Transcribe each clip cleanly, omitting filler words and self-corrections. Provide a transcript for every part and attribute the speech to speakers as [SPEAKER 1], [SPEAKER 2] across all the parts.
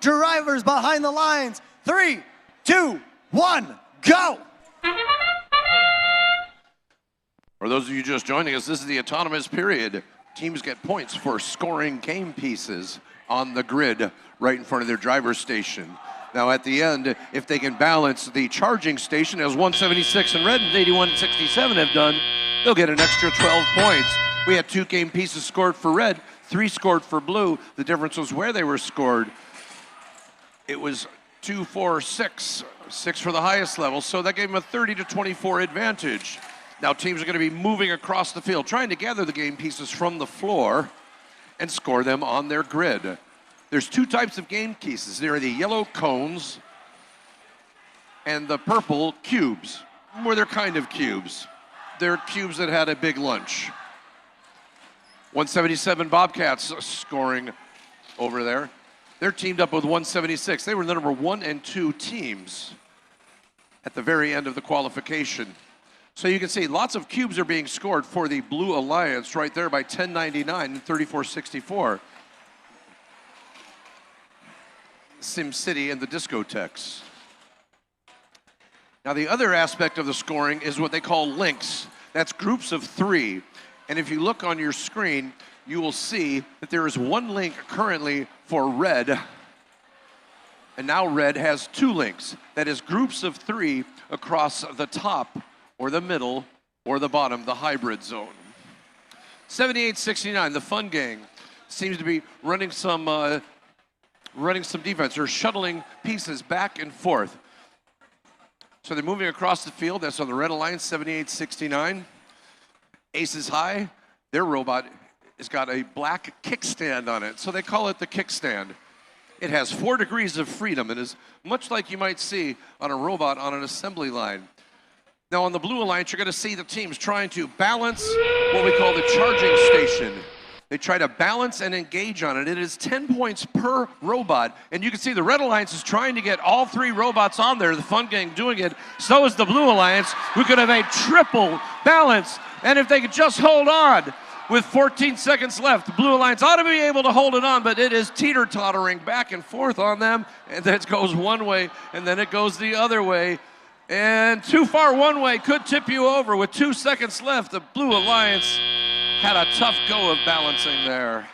[SPEAKER 1] Drivers behind the lines. 3, 2, 1, go!
[SPEAKER 2] For those of you just joining us, this is the autonomous period. Teams get points for scoring game pieces on the grid right in front of their driver's station. Now at the end, if they can balance the charging station, as 176 in red and 8167 have done, they'll get an extra 12 points. We had 2 game pieces scored for red, 3 scored for blue. The difference was where they were scored. It was 2, 4, 6, 6 for the highest level, so that gave them a 30-24 advantage. Now teams are going to be moving across the field, trying to gather the game pieces from the floor and score them on their grid. There's 2 types of game pieces. There are the yellow cones and the purple cubes. Well, they're kind of cubes. They're cubes that had a big lunch. 177 Bobcats scoring over there. They're teamed up with 176. They were the number 1 and 2 teams at the very end of the qualification. So you can see lots of cubes are being scored for the Blue Alliance right there by 1099 and 3464. SimCity and the discotheques. Now the other aspect of the scoring is what they call links. That's groups of 3. And if you look on your screen, you will see that there is 1 link currently for red. And now red has 2 links. That is groups of 3 across the top or the middle or the bottom, the hybrid zone. 7869, the Fun Gang, seems to be running some defense. They're shuttling pieces back and forth. So they're moving across the field. That's on the Red Alliance, 7869. Aces High, their robot has got a black kickstand on it, so they call it the kickstand. It has 4 degrees of freedom and is much like you might see on a robot on an assembly line. Now on the Blue Alliance, you're going to see the teams trying to balance what we call the charging station. They try to balance and engage on it. It is 10 points per robot. And you can see the Red Alliance is trying to get all 3 robots on there. The Fun Gang doing it. So is the Blue Alliance, who could have a triple balance. And if they could just hold on with 14 seconds left, the Blue Alliance ought to be able to hold it on, but it is teeter-tottering back and forth on them. And then it goes one way, and then it goes the other way. And too far one way could tip you over. With 2 seconds left, the Blue Alliance had a tough go of balancing there.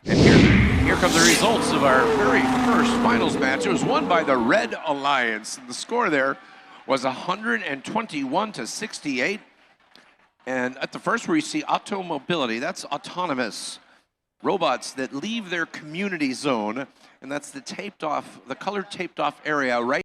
[SPEAKER 2] And here come the results of our very first finals match. It was won by the Red Alliance. The score there was 121-68. And at the first where you see automobility, that's autonomous robots that leave their community zone. And that's the colored taped off area right